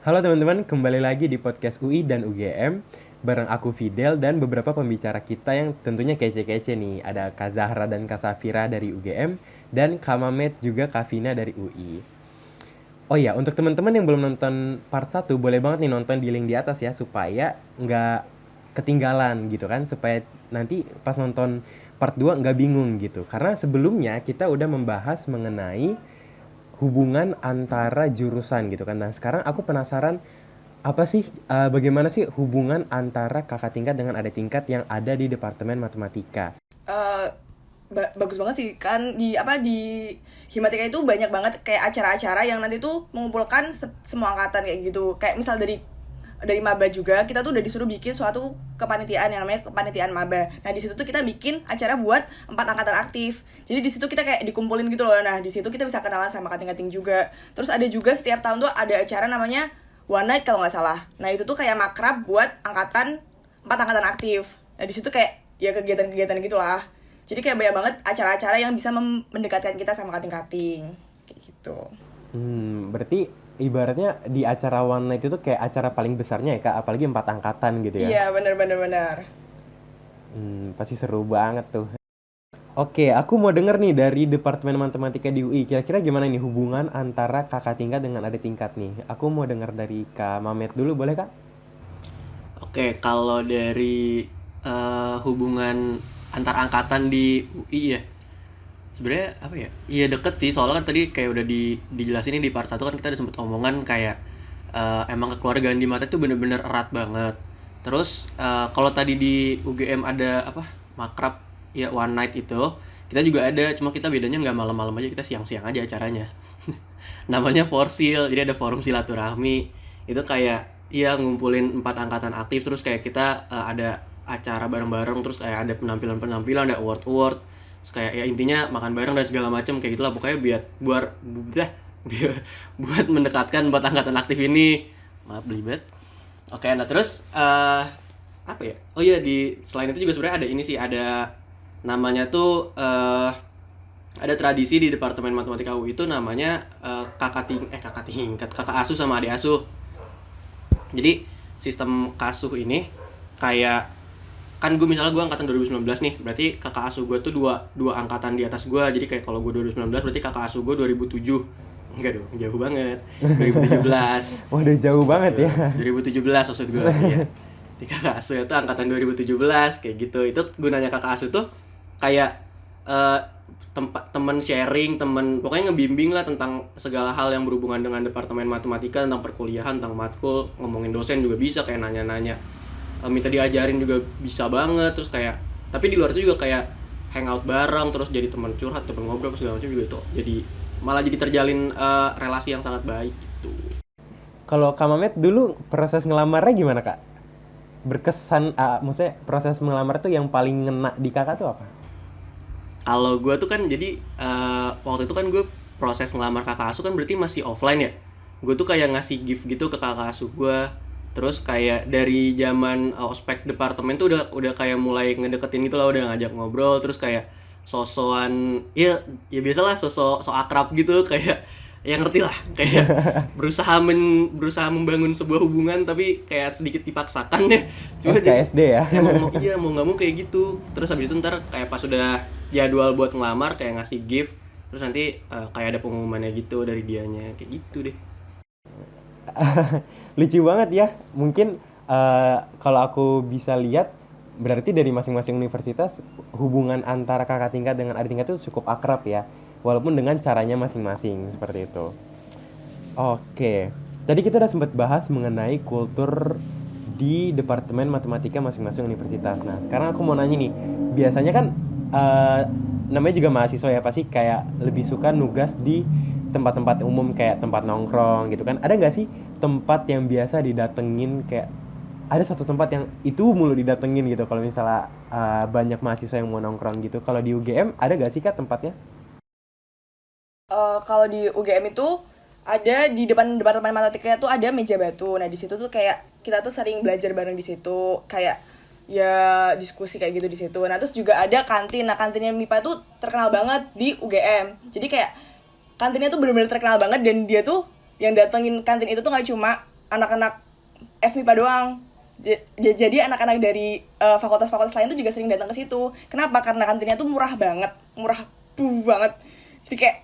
Halo teman-teman, kembali lagi di podcast UI dan UGM bareng aku Fidel dan beberapa pembicara kita yang tentunya kece-kece nih. Ada Kak Zahra dan Kak Safira dari UGM dan Kak Mamet juga Kak Vina dari UI. Oh iya, untuk teman-teman yang belum nonton part 1, boleh banget nih nonton di link di atas ya supaya nggak ketinggalan gitu kan, supaya nanti pas nonton part 2 nggak bingung gitu. Karena sebelumnya kita udah membahas mengenai hubungan antara jurusan gitu kan. Nah, sekarang aku penasaran apa sih bagaimana sih hubungan antara kakak tingkat dengan adik tingkat yang ada di Departemen Matematika? eh Bagus banget sih kan di Himatika itu banyak banget kayak acara-acara yang nanti tuh mengumpulkan semua angkatan kayak gitu. Kayak misal dari maba juga kita tuh udah disuruh bikin suatu kepanitiaan yang namanya kepanitiaan maba. Nah, di situ tuh kita bikin acara buat 4 angkatan aktif. Jadi di situ kita kayak dikumpulin gitu loh. Nah, di situ kita bisa kenalan sama kating-kating juga. Terus ada juga setiap tahun tuh ada acara namanya One Night kalau nggak salah. Nah, itu tuh kayak makrab buat 4 angkatan aktif. Nah, di situ kayak ya kegiatan-kegiatan gitulah. Jadi kayak banyak banget acara-acara yang bisa mendekatkan kita sama kating-kating kayak gitu. Berarti ibaratnya di acara One Night itu kayak acara paling besarnya ya Kak, apalagi 4 angkatan gitu ya. Iya, benar-benar. Pasti seru banget tuh. Oke, aku mau denger nih dari Departemen Matematika di UI. Kira-kira gimana nih hubungan antara kakak tingkat dengan adik tingkat nih? Aku mau denger dari Kak Mamet dulu, boleh Kak? Oke, kalau dari hubungan antar angkatan di UI ya, sebenarnya apa ya? Iya deket sih, soalnya kan tadi kayak udah dijelasin nih di part satu kan kita udah sempet omongan kayak emang kekeluargaan di mata itu bener-bener erat banget. Terus kalau tadi di UGM ada apa makrab ya one night itu, kita juga ada, cuma kita bedanya nggak malam-malam aja, kita siang-siang aja acaranya. Namanya Forsil, jadi ada forum silaturahmi. Itu kayak ya ngumpulin 4 angkatan aktif, terus kayak kita ada acara bareng-bareng, terus kayak ada penampilan-penampilan, ada award-award, terus kayak ya intinya makan bareng dan segala macam kayak gitulah, pokoknya biar buat mendekatkan 4 angkatan aktif ini. Maaf belibet. Oke, nah terus apa ya? Oh iya, di selain itu juga sebenarnya ada ini sih, ada namanya tuh ada tradisi di Departemen Matematika UI itu namanya kakak tingkat, kakak asuh sama adik asuh. Jadi sistem kasuh ini kayak kan gue angkatan 2019 nih, berarti kakak asuh gue tuh dua angkatan di atas gue. Jadi kayak kalau gue 2019 berarti kakak asuh gue 2007. Enggak dong, jauh banget. 2017. Waduh, jauh banget Tuh, ya. 2017 maksud gue. Iya. Di kakak asuh itu angkatan 2017 kayak gitu. Itu gunanya kakak asuh tuh kayak eh, tempat temen sharing, temen pokoknya ngebimbing lah tentang segala hal yang berhubungan dengan departemen matematika, tentang perkuliahan, tentang matkul, ngomongin dosen juga bisa, kayak nanya-nanya, minta diajarin juga bisa banget. Terus kayak tapi di luar itu juga kayak hangout bareng, terus jadi teman curhat, teman ngobrol segala macam juga itu. Jadi malah jadi terjalin relasi yang sangat baik gitu. Kalau Kak Mamet dulu proses ngelamarnya gimana Kak? Berkesan, maksudnya proses melamar tuh yang paling ngena di kakak tuh apa? Kalau gue tuh kan jadi waktu itu kan gue proses ngelamar kakak asuh kan berarti masih offline ya. Gue tuh kayak ngasih gift gitu ke kakak asuh gue. Terus kayak dari zaman ospek departemen tuh udah kayak mulai ngedeketin gitu lah, udah ngajak ngobrol, terus kayak sosokan ya ya biasalah sosok so akrab gitu kayak ya ngerti lah kayak berusaha membangun sebuah hubungan tapi kayak sedikit dipaksakan ya. Cuma jadi SKSD ya. emang mau nggak mau kayak gitu. Terus habis itu ntar kayak pas udah jadwal buat ngelamar kayak ngasih gift, terus nanti kayak ada pengumumannya gitu dari dianya kayak gitu deh. Lucu banget ya. Mungkin kalau aku bisa lihat berarti dari masing-masing universitas hubungan antara kakak tingkat dengan adik tingkat itu cukup akrab ya. Walaupun dengan caranya masing-masing seperti itu. Oke. Tadi kita udah sempat bahas mengenai kultur di Departemen Matematika masing-masing universitas. Nah, sekarang aku mau nanya nih. Biasanya kan eh, namanya juga mahasiswa ya, pasti kayak lebih suka nugas di tempat-tempat umum kayak tempat nongkrong gitu kan. Ada nggak sih tempat yang biasa didatengin, kayak ada satu tempat yang itu mulu didatengin gitu kalau misalnya banyak mahasiswa yang mau nongkrong gitu. Kalau di UGM ada nggak sih Kak tempatnya? Kalau di UGM itu ada di depan departemen matematika tuh ada meja batu. Nah, di situ tuh kayak kita tuh sering belajar bareng di situ, kayak ya diskusi kayak gitu di situ. Nah, terus juga ada kantin. Nah, kantinnya MIPA tuh terkenal banget di UGM. Jadi kayak kantinnya tuh bener-bener terkenal banget, dan dia tuh yang datengin kantin itu tuh nggak cuma anak-anak FMIPA doang. Jadi anak-anak dari fakultas-fakultas lain tuh juga sering datang ke situ. Kenapa? Karena kantinnya tuh murah banget, banget. Jadi kayak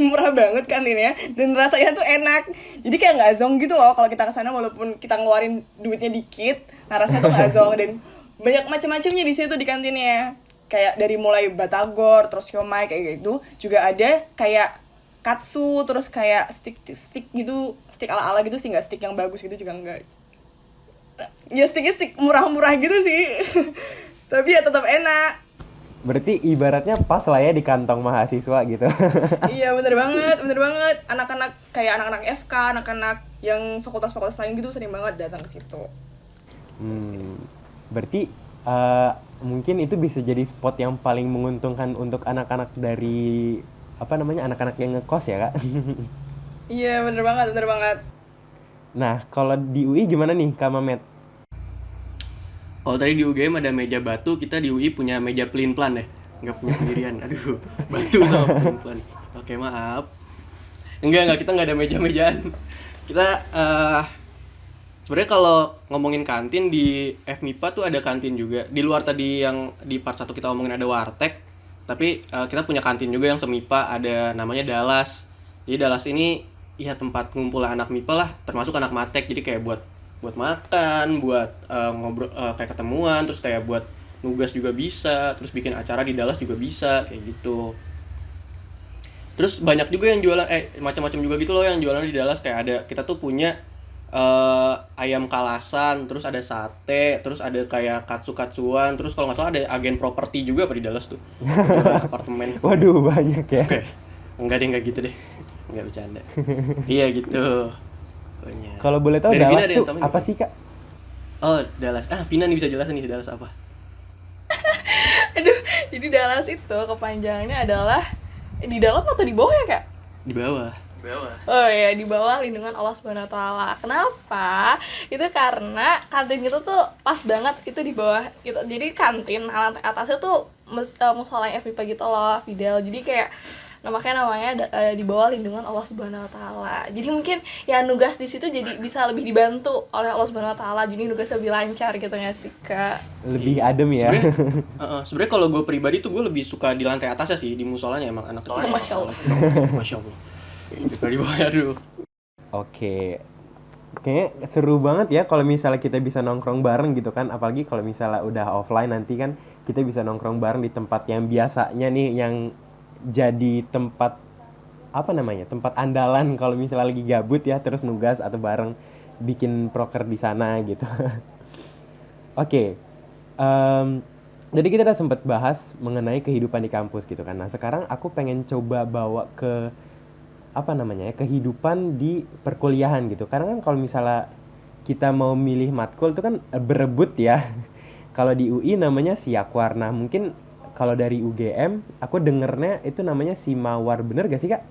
murah banget kantinnya dan rasanya tuh enak. Jadi kayak nggak zong gitu loh kalau kita kesana walaupun kita ngeluarin duitnya dikit. Nah rasanya tuh nggak zong dan banyak macam-macamnya di situ di kantinnya. Kayak dari mulai batagor, terus siomay kayak gitu. Juga ada kayak katsu, terus kayak stick gitu, stick ala-ala gitu sih, nggak stick yang bagus gitu juga enggak. Ya stick murah-murah gitu sih. Tapi ya tetap enak. Berarti ibaratnya pas lah ya di kantong mahasiswa gitu. Iya bener banget. Anak-anak kayak anak-anak FK, anak-anak yang fakultas-fakultas lain gitu sering banget datang ke situ. Berarti mungkin itu bisa jadi spot yang paling menguntungkan untuk anak-anak dari anak-anak yang ngekos ya kak. Iya bener banget. Nah kalau di UI gimana nih Kak Mamet? Kalau tadi di UGM ada meja batu, kita di UI punya meja pelin-pelan ya. Nggak punya pendirian. Aduh, batu sama pelin-pelan. Oke, maaf. Enggak, kita nggak ada meja-mejaan. Kita sebenarnya kalau ngomongin kantin di FMIPA tuh ada kantin juga. Di luar tadi yang di part 1 kita ngomongin ada warteg, tapi kita punya kantin juga yang semipa, ada namanya Dalas. Jadi Dalas ini ya tempat ngumpul anak MIPA lah, termasuk anak matek. Jadi kayak buat makan, buat ngobrol, kayak ketemuan, terus kayak buat nugas juga bisa, terus bikin acara di Dallas juga bisa, kayak gitu. Terus banyak juga yang jualan macam-macam juga gitu loh yang jualan di Dallas. Kayak ada, kita tuh punya ayam kalasan, terus ada sate, terus ada kayak katsu-katsuan, terus kalau nggak salah ada agen properti juga apa di Dallas tuh, apartemen. Waduh banyak ya. Oke. Enggak gitu deh, nggak bercanda. Iya gitu. Kalau boleh tahu Dari Vina Dallas tuh apa sih kak? Oh Dallas, Vina nih bisa jelasin nih Dallas apa? Aduh, jadi Dallas itu kepanjangannya adalah di dalam atau di bawah ya kak? Di bawah. Oh ya, di bawah lindungan Allah Subhanahu Wa Taala. Kenapa? Itu karena kantin itu tuh pas banget itu di bawah gitu. Jadi kantin atasnya tuh musola FIPA gitu loh, Fidel. Jadi kayak namanya di bawah lindungan Allah Subhanahu Wa Taala. Jadi mungkin ya nugas di situ jadi bisa lebih dibantu oleh Allah Subhanahu Wa Taala. Jadi nugasnya lebih lancar gitu nggak sih kak? Lebih adem ya. Sebenarnya kalau gue pribadi tuh gue lebih suka di lantai atasnya sih, di musolanya emang anak kecil. Masya Allah. Masya Allah. Di bawah aduh. Oke. Kayaknya seru banget ya kalau misalnya kita bisa nongkrong bareng gitu kan, apalagi kalau misalnya udah offline nanti kan kita bisa nongkrong bareng di tempat yang biasanya nih yang jadi tempat tempat andalan kalau misalnya lagi gabut ya, terus nugas atau bareng bikin proker di sana gitu. Oke. Jadi kita udah sempet bahas mengenai kehidupan di kampus gitu kan. Nah sekarang aku pengen coba bawa ke kehidupan di perkuliahan gitu. Karena kan kalau misalnya kita mau milih matkul itu kan berebut ya. Kalau di UI namanya siakwar. Nah mungkin kalau dari UGM aku dengernya itu namanya simawar, bener gak sih kak?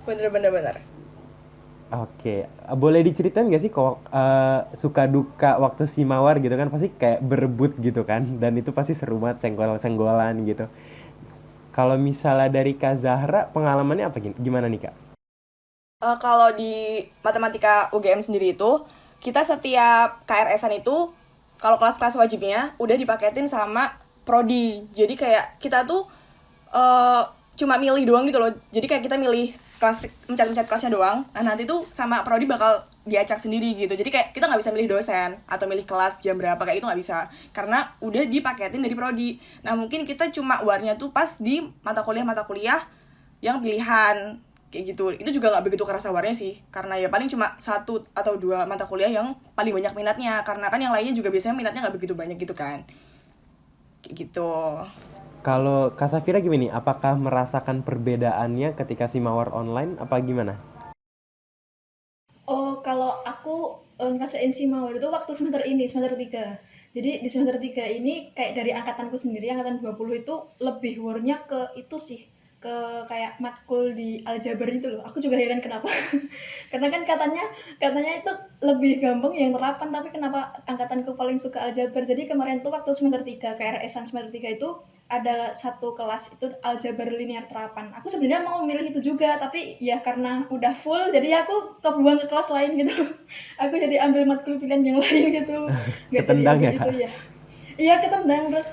Bener. Oke, boleh diceritain gak sih kok suka duka waktu simawar gitu kan, pasti kayak berebut gitu kan, dan itu pasti seru banget, senggol-senggolan gitu. Kalau misalnya dari Kak Zahra, pengalamannya apa gimana nih Kak? Kalau di matematika UGM sendiri itu kita setiap KRS-an itu kalau kelas-kelas wajibnya udah dipaketin sama prodi. Jadi kayak kita tuh cuma milih doang gitu loh. Jadi kayak kita milih kelas, mencet kelasnya doang. Nah nanti tuh sama prodi bakal diacak sendiri gitu. Jadi kayak kita nggak bisa milih dosen atau milih kelas jam berapa, kayak itu nggak bisa karena udah dipaketin dari prodi. Nah mungkin kita cuma warnya tuh pas di mata kuliah yang pilihan kayak gitu. Itu juga nggak begitu kerasa warnya sih, karena ya paling cuma 1 atau 2 mata kuliah yang paling banyak minatnya, karena kan yang lainnya juga biasanya minatnya nggak begitu banyak gitu kan, kayak gitu. Kalau Kak Safira gimana nih? Apakah merasakan perbedaannya ketika simawar online apa gimana? Oh, kalau aku ngerasain simawar itu waktu semester 3. Jadi di semester 3 ini kayak dari angkatanku sendiri, angkatan 20 itu lebih war-nya ke itu sih, ke kayak matkul di aljabar itu loh. Aku juga heran kenapa. Karena kan katanya itu lebih gampang yang terapan, tapi kenapa angkatanku paling suka aljabar. Jadi kemarin tuh waktu semester 3 KRS-an semester 3 itu ada satu kelas itu aljabar linear terapan. Aku sebenarnya mau milih itu juga, tapi ya karena udah full jadi aku kebuang ke kelas lain gitu. Aku jadi ambil matkul pilihan yang lain gitu. Nggak jadi Ketendang ambil ya, itu Kak? ya. Iya ketendang. Terus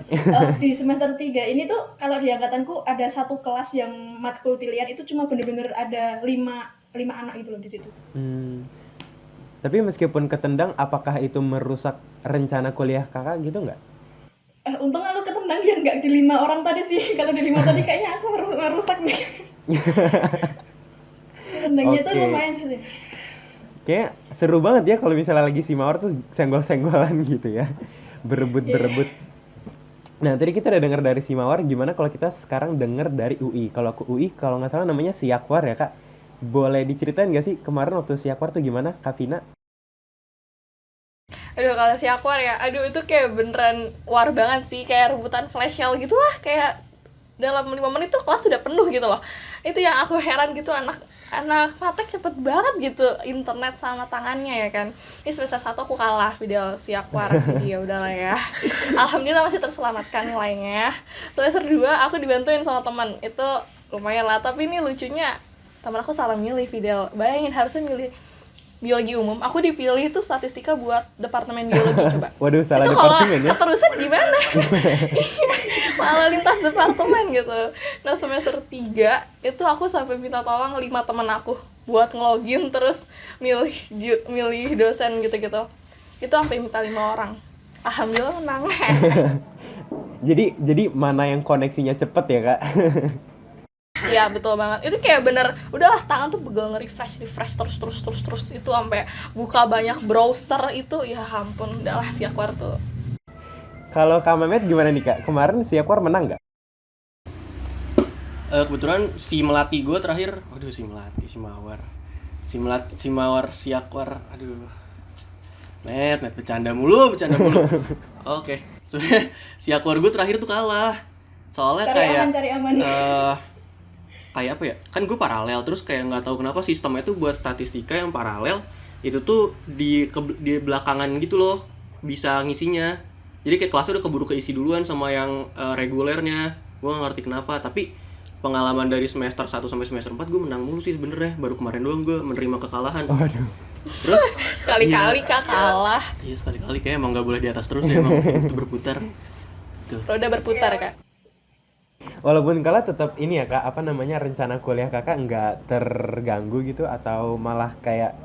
di semester 3 ini tuh kalau di angkatanku ada satu kelas yang matkul pilihan itu cuma bener-bener ada 5 anak gitu loh di situ. Hmm, tapi meskipun ketendang, apakah itu merusak rencana kuliah kakak gitu nggak? Untung aku ketendang yang nggak di 5 orang tadi sih. Kalau di 5 tadi kayaknya aku merusak nih. Ketendangnya tuh Oke, lumayan sih. kayak seru banget ya kalau misalnya lagi Simawar tuh senggol-senggolan gitu ya, Iya. berebut-berebut. Nah, tadi kita udah dengar dari Simawar, gimana kalau kita sekarang denger dari UI? Kalau aku UI, kalau nggak salah namanya Siakwar ya, Kak. Boleh diceritain nggak sih kemarin waktu Siakwar tuh gimana, Kak Vina? Aduh kalau si Aquar ya, aduh itu kayak beneran war banget sih, kayak rebutan flash sale gitu lah, kayak dalam 5 menit tuh kelas sudah penuh gitu loh. Itu yang aku heran gitu, anak matek cepet banget gitu internet sama tangannya ya kan. Ini semester 1 aku kalah video si Aquar, jadi ya udahlah ya. Alhamdulillah masih terselamatkan nilainya. Semester 2 aku dibantuin sama teman, itu lumayan lah, tapi ini lucunya teman aku salah milih video. Bayangin harusnya milih biologi umum, aku dipilih itu statistika buat departemen biologi. Coba Waduh, salah itu kalau departemen ya. keterusan gimana. Iya, malah lintas departemen gitu. Nah semester 3 itu aku sampai minta tolong 5 teman aku buat ngelogin terus milih dosen gitu-gitu. Itu sampai minta 5 orang, alhamdulillah menang. Jadi mana yang koneksinya cepet ya, Kak? Iya betul banget, itu kayak bener udahlah tangan tuh pegel nge-refresh terus itu sampai buka banyak browser itu, ya ampun udahlah si Aquar tuh. Kalau Kak Mehmet gimana nih, Kak? Kemarin Siakwar menang nggak? Kebetulan si melati gue terakhir, waduh si melati, si mawar, siakwar, aduh, net bercanda mulu. Oke, sebenarnya siakwar gue terakhir tuh kalah, soalnya kayak Cari aman. kayak apa ya, kan gue paralel, terus kayak nggak tahu kenapa sistemnya tuh buat statistika yang paralel itu tuh di belakangan gitu loh bisa ngisinya, jadi kayak kelasnya udah keburu keisi duluan sama yang regulernya. Gue nggak ngerti kenapa, tapi pengalaman dari semester 1 sampai semester 4 gue menang mulu sih sebenarnya, baru kemarin doang gue menerima kekalahan. Waduh. Terus Sekali-kali Kak kalah, iya sekali-kali kayak emang nggak boleh di atas terus ya, emang itu berputar tuh. roda berputar Kak. Walaupun kalah tetap ini ya, Kak, apa namanya, rencana kuliah Kakak nggak terganggu gitu atau malah kayak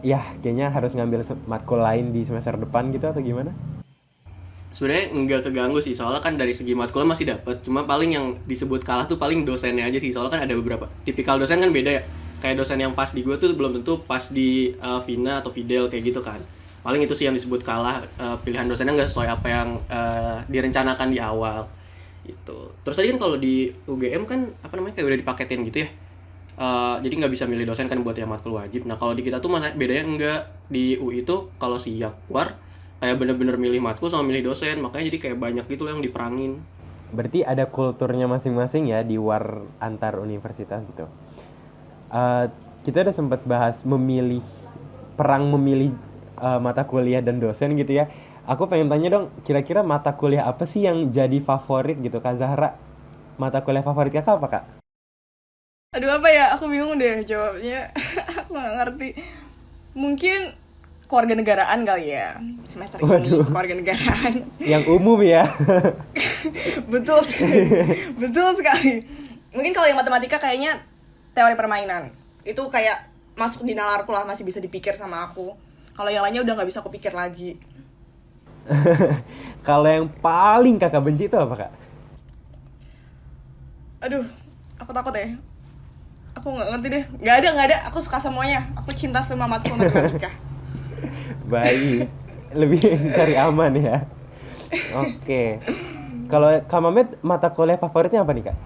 ya kayaknya harus ngambil matkul lain di semester depan gitu atau gimana? Sebenarnya nggak keganggu sih, soalnya kan dari segi matkulnya masih dapat, cuma paling yang disebut kalah tuh paling dosennya aja sih, soalnya kan ada beberapa tipikal dosen kan beda ya, kayak dosen yang pas di gue tuh belum tentu pas di Vina atau Fidel kayak gitu kan. Paling itu sih yang disebut kalah, pilihan dosennya nggak sesuai apa yang direncanakan di awal gitu. Terus tadi kan kalau di UGM kan apa namanya kayak udah dipaketin gitu ya. Jadi nggak bisa milih dosen kan buat yang matkul wajib. Nah kalau di kita tuh malah bedanya enggak, di UI itu kalau si Yakwar kayak bener-bener milih matkul sama milih dosen, makanya jadi kayak banyak gitu loh yang diperangin. Berarti ada kulturnya masing-masing ya di war antar universitas gitu. Eh, kita udah sempat bahas perang memilih mata kuliah dan dosen gitu ya. Aku pengen tanya dong, kira-kira mata kuliah apa sih yang jadi favorit gitu, Kak Zahra? Mata kuliah favorit Kakak apa, Kak? Aduh apa ya, aku bingung deh jawabnya. Aku nggak ngerti. Mungkin keluarga negaraan kali ya, semester ini Waduh, keluarga negaraan. yang umum ya. Betul sekali, betul sekali. Mungkin kalau yang matematika kayaknya teori permainan itu kayak masuk di nalarku lah, masih bisa dipikir sama aku. Kalau yang lainnya udah nggak bisa aku pikir lagi. Kalau yang paling Kakak benci itu apa, Kak? Aduh, aku takut ya. Aku nggak ngerti deh. Nggak ada. Aku suka semuanya. Aku cinta sama matkul matematika. Baik, lebih cari aman ya. Oke. Kalau Kak Mamet, mata kuliah favoritnya apa nih, Kak?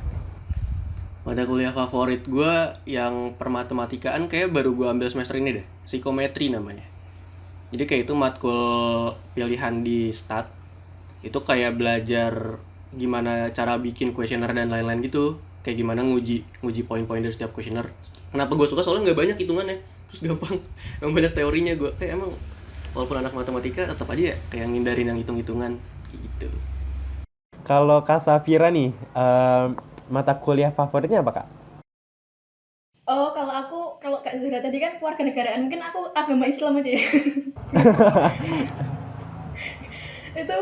Mata kuliah favorit gue yang permatematikaan kayak baru gue ambil semester ini deh, psikometri namanya. Jadi kayak itu matkul pilihan di stat, itu kayak belajar gimana cara bikin kuesioner dan lain-lain gitu. kayak gimana nguji poin-poin dari setiap kuesioner. Kenapa gue suka? Soalnya nggak banyak hitungannya, terus gampang. Yang banyak teorinya. Gue kayak emang walaupun anak matematika tetap aja ya kayak ngindarin yang hitung-hitungan gitu. Kalau Kak Safira nih, mata kuliah favoritnya apa Kak? Oh, kalau Kak Zahra tadi kan kewarganegaraan, mungkin aku agama Islam aja ya. Itu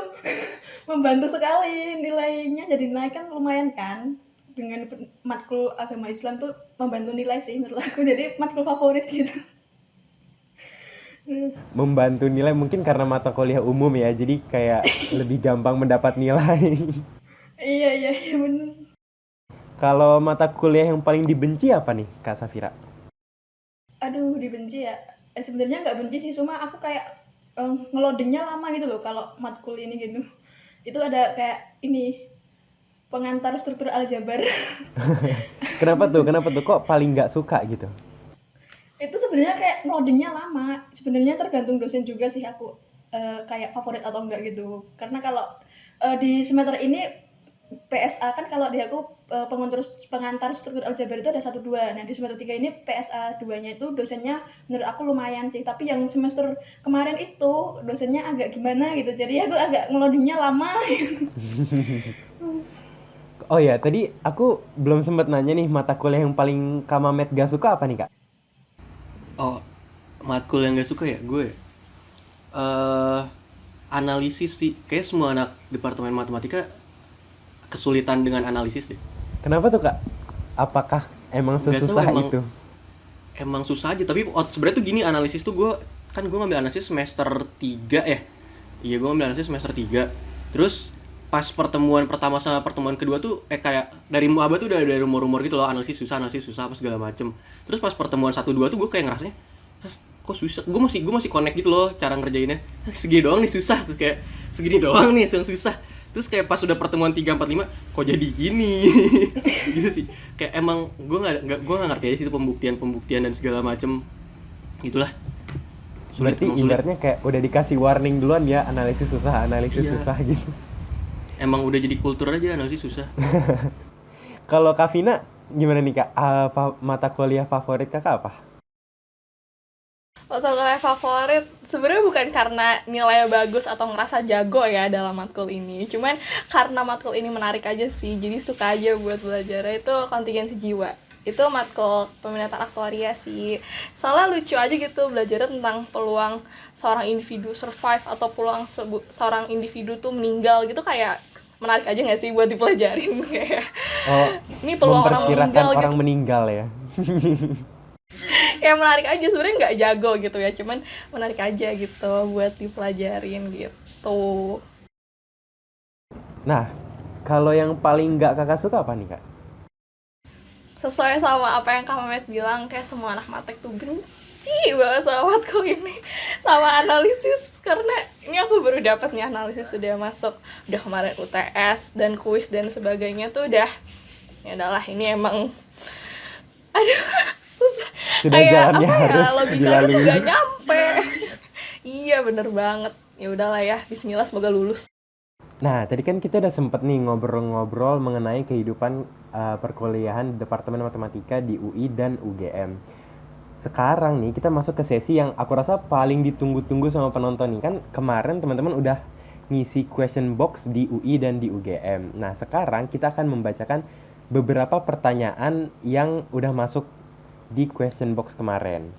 membantu sekali, nilainya jadi naik kan, lumayan kan. Dengan matkul agama Islam tuh membantu nilai sih menurut aku. Jadi matkul favorit gitu. Membantu nilai mungkin karena mata kuliah umum ya, jadi kayak lebih gampang mendapat nilai. Iya bener. Kalau mata kuliah yang paling dibenci apa nih Kak Safira? Aduh, dibenci ya. Sebenarnya nggak benci sih, cuma aku kayak ngelodingnya lama gitu loh kalau matkul ini gitu. Itu ada kayak ini pengantar struktur aljabar. Kenapa tuh? Kenapa tuh? Kok paling nggak suka gitu? Itu sebenarnya kayak ngodingnya lama. Sebenarnya tergantung dosen juga sih aku kayak favorit atau enggak gitu. Karena kalau di semester ini PSA kan, kalau di aku pengantar struktur aljabar itu ada 1-2. Nah, di semester 3 ini PSA 2-nya itu dosennya menurut aku lumayan sih. Tapi yang semester kemarin itu dosennya agak gimana gitu. Jadi aku agak ngelodingnya lama. Oh ya, tadi aku belum sempat nanya nih, mata kuliah yang paling Kak Mamet gak suka apa nih Kak? Oh, matkul yang gak suka ya gue eh analisis sih. Kayak semua anak departemen matematika kesulitan dengan analisis deh. Kenapa tuh Kak? Apakah emang Nggak tahu, sesusah itu? emang susah aja. Tapi sebenarnya tuh gini, analisis tuh gue ngambil analisis semester 3 ya. Iya, gue ngambil analisis semester 3. Terus pas pertemuan pertama sama pertemuan kedua tuh kayak dari maba tuh udah ada rumor-rumor gitu loh, analisis susah apa segala macem. Terus pas pertemuan 1-2 tuh gue kayak ngerasanya, hah, kok susah. Gue masih connect gitu loh cara ngerjainnya. Segini doang nih susah. Terus kayak segini doang nih yang susah. Terus kayak pas udah pertemuan 3, 4, 5, kok jadi gini. Gitu sih. Kayak emang gue nggak ngerti aja sih itu pembuktian dan segala macem. Gitulah. Sulit, Berarti emang sulit. ibaratnya kayak udah dikasih warning duluan ya, analisis Iya. susah gitu. Emang udah jadi kultur aja analisis susah. Kalau Kak Vina, gimana nih Kak? Apa mata kuliah favorit Kakak apa? Mata kuliah favorit sebenarnya bukan karena nilainya bagus atau ngerasa jago ya dalam matkul ini, cuman karena matkul ini menarik aja sih, jadi suka aja buat belajar. Itu kontingensi jiwa, itu matkul peminatan aktuaria sih. Soalnya lucu aja gitu belajarnya tentang peluang seorang individu survive atau peluang seorang individu tuh meninggal gitu, kayak menarik aja nggak sih buat dipelajarin. Kayak Oh, ini peluang orang memperkirakan meninggal orang gitu. meninggal ya. Ya menarik aja, sebenarnya nggak jago gitu ya, cuman menarik aja gitu buat dipelajarin gitu. Nah, kalau yang paling nggak Kakak suka apa nih Kak? Sesuai sama apa yang Kak Mehmet bilang, kayak semua anak matek tuh benci banget sama matkul ini, sama analisis. Karena ini aku baru dapat nih analisis, udah masuk, udah kemarin UTS dan kuis dan sebagainya tuh udah, ya udahlah ini emang aduh Sudah kayak jalannya apa ya, harus logikanya tuh dilalui. gak nyampe. Iya bener banget. Ya udahlah ya, bismillah semoga lulus. Nah, tadi kan kita udah sempet nih ngobrol-ngobrol mengenai kehidupan perkuliahan Departemen Matematika di UI dan UGM. Sekarang nih kita masuk ke sesi yang aku rasa paling ditunggu-tunggu sama penonton nih. Kan kemarin teman-teman udah ngisi question box di UI dan di UGM. Nah, sekarang kita akan membacakan beberapa pertanyaan yang udah masuk di question box kemarin.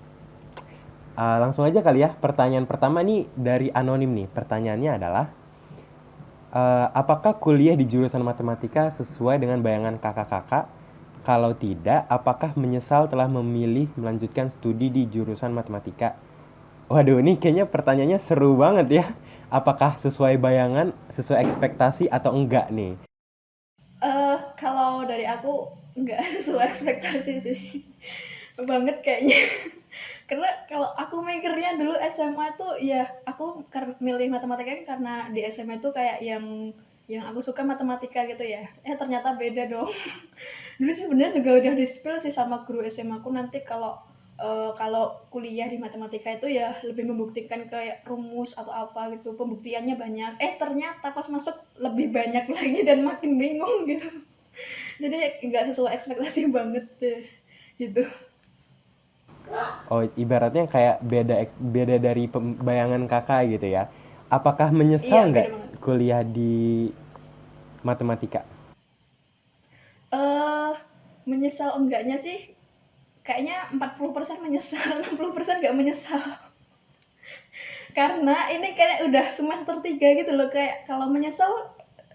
Langsung aja kali ya, pertanyaan pertama nih dari anonim nih. Pertanyaannya adalah, apakah kuliah di jurusan matematika sesuai dengan bayangan kakak-kakak? Kalau tidak, apakah menyesal telah memilih melanjutkan studi di jurusan matematika? Waduh, ini kayaknya pertanyaannya seru banget ya. Apakah sesuai bayangan, sesuai ekspektasi atau enggak nih? Kalau dari aku nggak sesuai ekspektasi sih. Banget kayaknya. Karena kalau aku mikirnya dulu SMA tuh ya aku milih matematika kan karena di SMA tuh kayak yang aku suka matematika gitu ya. Ternyata beda dong. Dulu sebenarnya juga udah di-spill sih sama guru SMA aku, nanti kalau kuliah di matematika itu ya lebih membuktikan kayak rumus atau apa gitu, pembuktiannya banyak. Ternyata pas masuk lebih banyak lagi dan makin bingung gitu. Jadi nggak sesuai ekspektasi banget deh gitu. Oh, ibaratnya kayak beda dari bayangan kakak gitu ya. Apakah menyesal Iya, nggak beda banget. kuliah di matematika? eh Menyesal enggaknya sih kayaknya 40% menyesal, 60% nggak menyesal. Karena ini kayak udah semester 3 gitu loh, kayak kalau menyesal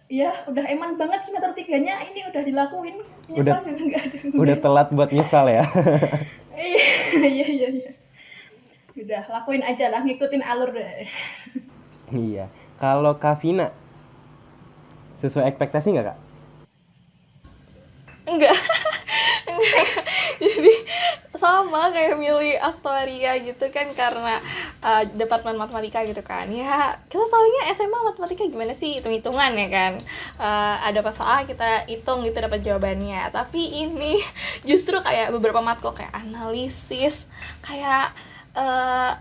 ya udah eman banget semester 3-nya ini udah dilakuin, Udah menyesal juga nggak ada udah gunanya. telat buat nyesal ya. Iya, iya, iya, iya. Udah lakuin aja lah, ngikutin alur deh. Iya. Kalau Kak Vina, sesuai ekspektasi nggak Kak? Enggak. Jadi sama kayak milih aktuaria gitu kan, karena departemen matematika gitu kan. Ya kita taunya SMA matematika gimana sih, hitung-hitungan ya kan. Ada pas A kita hitung gitu dapat jawabannya. Tapi ini justru kayak beberapa matkul kayak analisis, kayak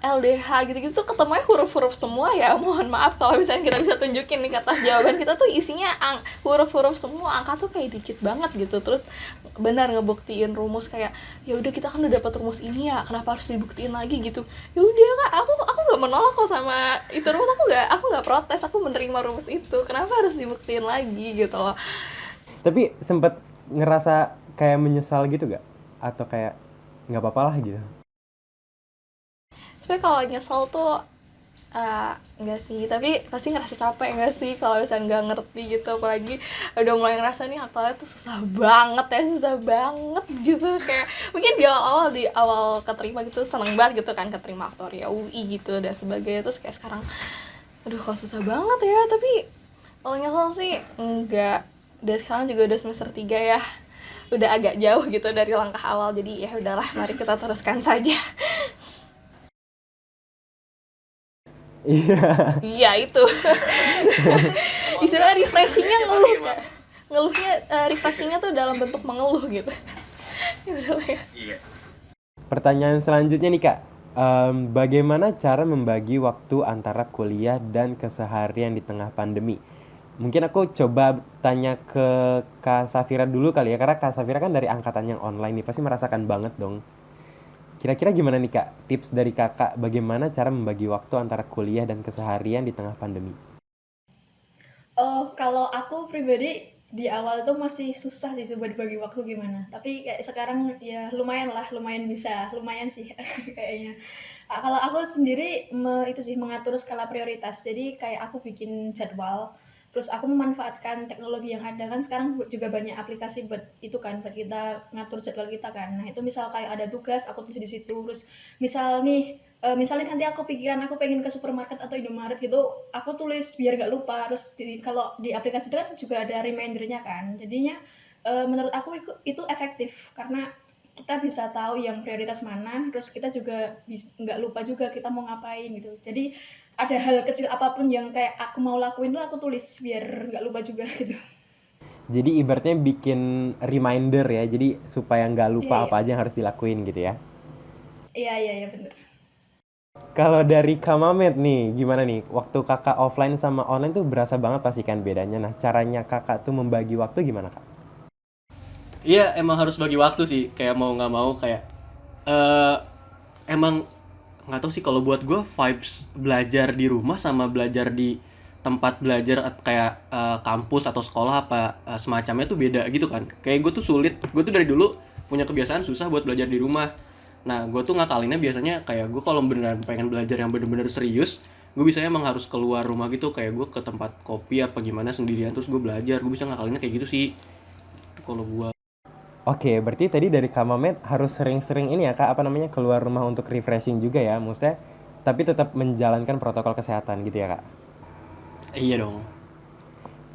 LDH gitu-gitu tuh ketemunya huruf-huruf semua ya. Mohon maaf kalau misalnya kita bisa tunjukin nih kertas jawaban kita tuh isinya huruf-huruf semua, angka tuh kayak dikit banget gitu. Terus benar ngebuktiin rumus kayak ya udah kita kan udah dapat rumus ini ya, kenapa harus dibuktiin lagi gitu. Ya udah Kak, aku nggak menolak kok sama itu rumus, aku nggak protes, aku menerima rumus itu, kenapa harus dibuktiin lagi gitu loh. Tapi sempet ngerasa kayak menyesal gitu gak? Atau kayak nggak apa-apa lah gitu? Sebenarnya kalau nyesel tuh enggak sih, tapi pasti ngerasa capek enggak sih kalau misalnya nggak ngerti gitu, apalagi udah mulai ngerasa nih aktualnya tuh susah banget gitu. Kayak mungkin di awal keterima gitu seneng banget gitu kan, keterima aktuaria UI gitu dan sebagainya, terus kayak sekarang aduh kok susah banget ya. Tapi kalau nyesel sih enggak, dan sekarang juga udah semester 3 ya, udah agak jauh gitu dari langkah awal, jadi ya udahlah, mari kita teruskan saja. Iya. Iya itu. Istilah refreshingnya ngeluh Kak. Ngeluhnya refreshingnya tuh dalam bentuk mengeluh gitu. Ya udahlah ya. Pertanyaan selanjutnya nih Kak. Bagaimana cara membagi waktu antara kuliah dan keseharian di tengah pandemi? Mungkin aku coba tanya ke Kak Safira dulu kali ya, karena Kak Safira kan dari angkatan yang online nih, pasti merasakan banget dong. Kira-kira gimana nih Kak, tips dari Kakak bagaimana cara membagi waktu antara kuliah dan keseharian di tengah pandemi? Oh, kalau aku pribadi di awal tuh masih susah sih buat bagi waktu gimana. Tapi kayak sekarang ya lumayan lah, lumayan bisa, lumayan sih kayaknya. Kalau aku sendiri itu sih mengatur skala prioritas. Jadi kayak aku bikin jadwal, terus aku memanfaatkan teknologi yang ada kan sekarang juga banyak aplikasi buat itu kan, buat kita ngatur jadwal kita kan. Nah itu misal kayak ada tugas, aku tulis di situ. Terus misal nih misalnya nanti aku pikiran aku pengen ke supermarket atau Indomaret gitu, aku tulis biar nggak lupa. Terus kalau di aplikasi itu kan juga ada remindernya kan, jadinya menurut aku itu efektif karena kita bisa tahu yang prioritas mana, terus kita juga nggak lupa juga kita mau ngapain gitu. Jadi ada hal kecil apapun yang kayak aku mau lakuin tuh aku tulis biar nggak lupa juga gitu. Jadi ibaratnya bikin reminder ya, jadi supaya nggak Iya, lupa iya, apa aja yang harus dilakuin gitu ya. iya, iya, iya, bener. Kalau dari Kak Mamet nih, gimana nih? Waktu kakak offline sama online tuh berasa banget pasti kan bedanya. Nah, caranya kakak tuh membagi waktu gimana kak? Iya, emang harus bagi waktu sih, kayak mau nggak mau kayak eh emang nggak tahu sih, kalau buat gue vibes belajar di rumah sama belajar di tempat belajar kayak kampus atau sekolah apa semacamnya tuh beda gitu kan. Kayak gue tuh sulit, gue tuh dari dulu punya kebiasaan susah buat belajar di rumah. Nah gue tuh ngakalinnya biasanya kayak gue kalau beneran pengen belajar yang bener-bener serius, gue biasanya emang harus keluar rumah gitu, kayak gue ke tempat kopi apa gimana sendirian terus gue belajar. Gue bisa ngakalinnya kayak gitu sih kalau gue. Oke, berarti tadi dari Kak Mamet harus sering-sering ini ya kak, apa namanya, keluar rumah untuk refreshing juga ya, maksudnya, tapi tetap menjalankan protokol kesehatan gitu ya kak? Iya dong.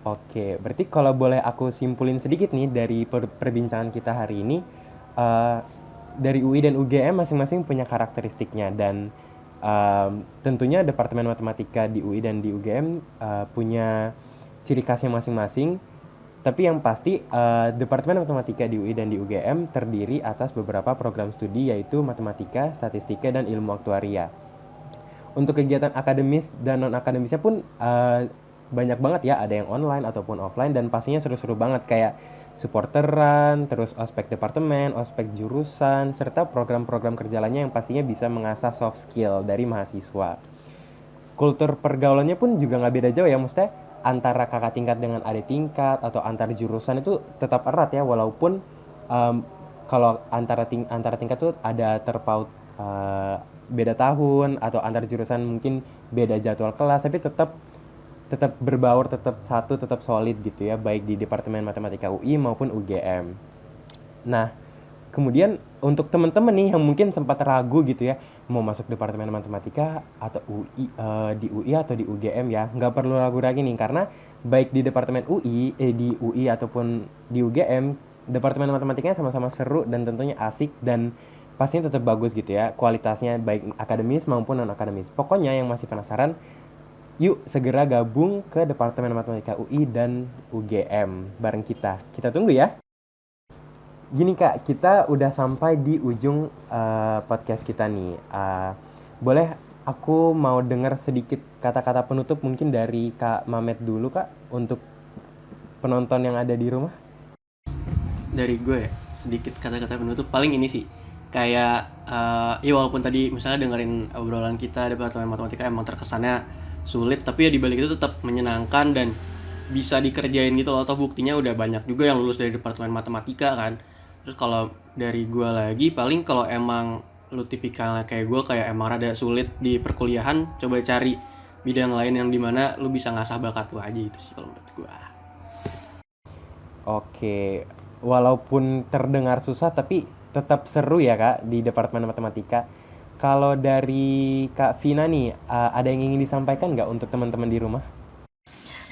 Oke, berarti kalau boleh aku simpulin sedikit nih dari perbincangan kita hari ini, eh, dari UI dan UGM masing-masing punya karakteristiknya dan tentunya Departemen Matematika di UI dan di UGM punya ciri khasnya masing-masing. Tapi yang pasti Departemen Matematika di UI dan di UGM terdiri atas beberapa program studi yaitu Matematika, Statistika, dan Ilmu Aktuaria. Untuk kegiatan akademis dan non-akademisnya pun banyak banget ya, ada yang online ataupun offline dan pastinya seru-seru banget kayak supporteran, terus ospek departemen, ospek jurusan, serta program-program kerja lainnya yang pastinya bisa mengasah soft skill dari mahasiswa. Kultur pergaulannya pun juga nggak beda jauh ya, maksudnya antara kakak tingkat dengan adik tingkat atau antar jurusan itu tetap erat ya, walaupun kalau antara tingkat tuh ada terpaut beda tahun atau antar jurusan mungkin beda jadwal kelas, tapi tetap berbaur, tetap satu, tetap solid gitu ya, baik di Departemen Matematika UI maupun UGM. Nah, kemudian untuk teman-teman nih yang mungkin sempat ragu gitu ya, mau masuk Departemen Matematika atau UI, di UI atau di UGM ya, nggak perlu ragu lagi nih, karena baik di Departemen di UI ataupun di UGM, Departemen Matematikanya sama-sama seru dan tentunya asik dan pastinya tetap bagus gitu ya, kualitasnya baik akademis maupun non-akademis. Pokoknya yang masih penasaran, yuk segera gabung ke Departemen Matematika UI dan UGM bareng kita. Kita tunggu ya. Gini Kak, kita udah sampai di ujung podcast kita nih. Boleh aku mau dengar sedikit kata-kata penutup mungkin dari Kak Mamet dulu Kak, untuk penonton yang ada di rumah. Dari gue sedikit kata-kata penutup paling ini sih, kayak ya walaupun tadi misalnya dengerin obrolan kita Departemen Matematika emang terkesannya sulit, tapi ya dibalik itu tetap menyenangkan dan bisa dikerjain gitu loh. Atau buktinya udah banyak juga yang lulus dari Departemen Matematika kan. Terus kalau dari gue lagi, paling kalau emang lu tipikalnya kayak gue, kayak emang rada sulit di perkuliahan, coba cari bidang lain yang dimana lu bisa ngasah bakat lu aja, itu sih kalau menurut gue. Oke, walaupun terdengar susah tapi tetap seru ya Kak di Departemen Matematika. Kalau dari Kak Vina nih, ada yang ingin disampaikan nggak untuk teman-teman di rumah?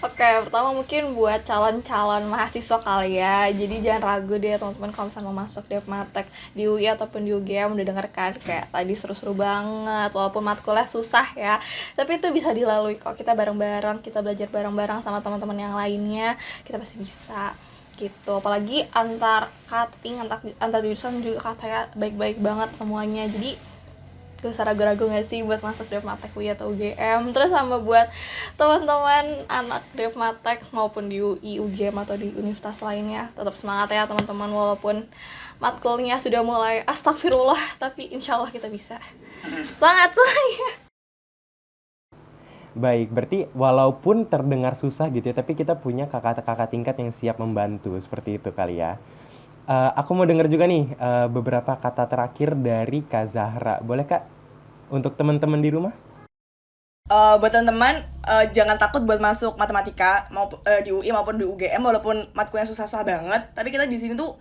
Oke, pertama mungkin buat calon-calon mahasiswa kali ya. Jadi jangan ragu deh teman-teman kalau misalnya mau masuk Depmatek di UI ataupun di UGM, udah denger kan kayak tadi seru-seru banget. Walaupun matkulnya susah ya, tapi itu bisa dilalui kok. Kita bareng-bareng, kita belajar bareng-bareng sama teman-teman yang lainnya, kita pasti bisa gitu. Apalagi antar cutting, antar jurusan juga katanya baik-baik banget semuanya. Jadi gak usah ragu-ragu gak sih buat masuk Depmatek UI atau UGM. Terus sama buat teman-teman anak Depmatek maupun di UI, UGM atau di universitas lainnya, tetap semangat ya teman-teman, walaupun matkulnya sudah mulai astagfirullah, tapi insya Allah kita bisa. Semangat semuanya. Baik, berarti walaupun terdengar susah gitu ya, tapi kita punya kakak-kakak tingkat yang siap membantu, seperti itu kali ya. Aku mau dengar juga nih beberapa kata terakhir dari Kak Zahra. Boleh Kak? Untuk teman-teman di rumah? Buat teman-teman, jangan takut buat masuk matematika di UI maupun di UGM, walaupun matkulnya susah-susah banget, tapi kita di sini tuh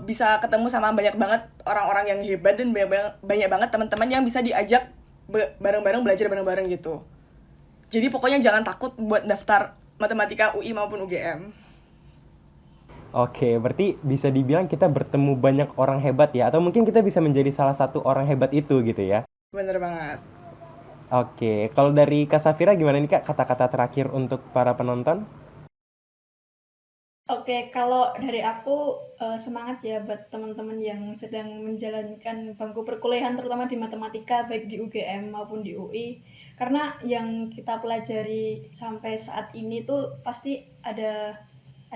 bisa ketemu sama banyak banget orang-orang yang hebat dan banyak banget teman-teman yang bisa diajak bareng-bareng, belajar bareng-bareng gitu. Jadi pokoknya jangan takut buat daftar matematika UI maupun UGM. Oke, berarti bisa dibilang kita bertemu banyak orang hebat ya, atau mungkin kita bisa menjadi salah satu orang hebat itu gitu ya. Bener banget. Oke, kalau dari Kak Safira gimana nih Kak, kata-kata terakhir untuk para penonton? Oke, kalau dari aku semangat ya buat teman-teman yang sedang menjalankan bangku perkuliahan, terutama di matematika baik di UGM maupun di UI. Karena yang kita pelajari sampai saat ini tuh pasti ada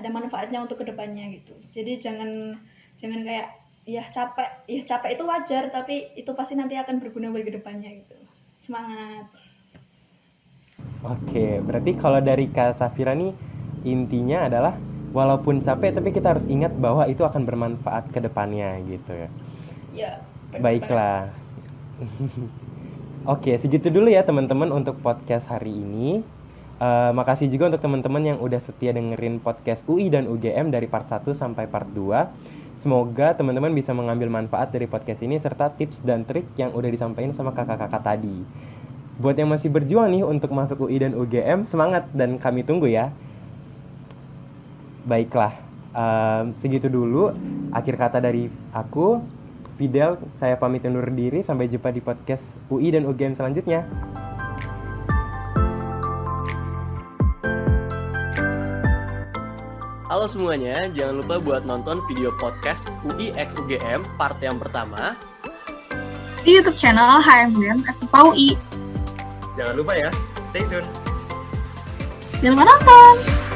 manfaatnya untuk kedepannya gitu. Jadi jangan kayak ya capek itu wajar, tapi itu pasti nanti akan berguna bagi kedepannya gitu. Semangat. Oke, berarti kalau dari Kak Safira nih, intinya adalah walaupun capek tapi kita harus ingat bahwa itu akan bermanfaat ke depannya gitu ya. Ya. Baiklah. Oke, segitu dulu ya teman-teman untuk podcast hari ini. Makasih juga untuk teman-teman yang udah setia dengerin podcast UI dan UGM dari part 1 sampai part 2. Semoga teman-teman bisa mengambil manfaat dari podcast ini serta tips dan trik yang udah disampaikan sama kakak-kakak tadi. Buat yang masih berjuang nih untuk masuk UI dan UGM, semangat dan kami tunggu ya. Baiklah, segitu dulu akhir kata dari aku, Fidel. Saya pamit undur diri, sampai jumpa di podcast UI dan UGM selanjutnya. Halo semuanya, jangan lupa buat nonton video podcast UI x UGM part yang pertama di YouTube channel HMDM FIPA UI. Jangan lupa ya, stay tune. Jangan lupa nonton!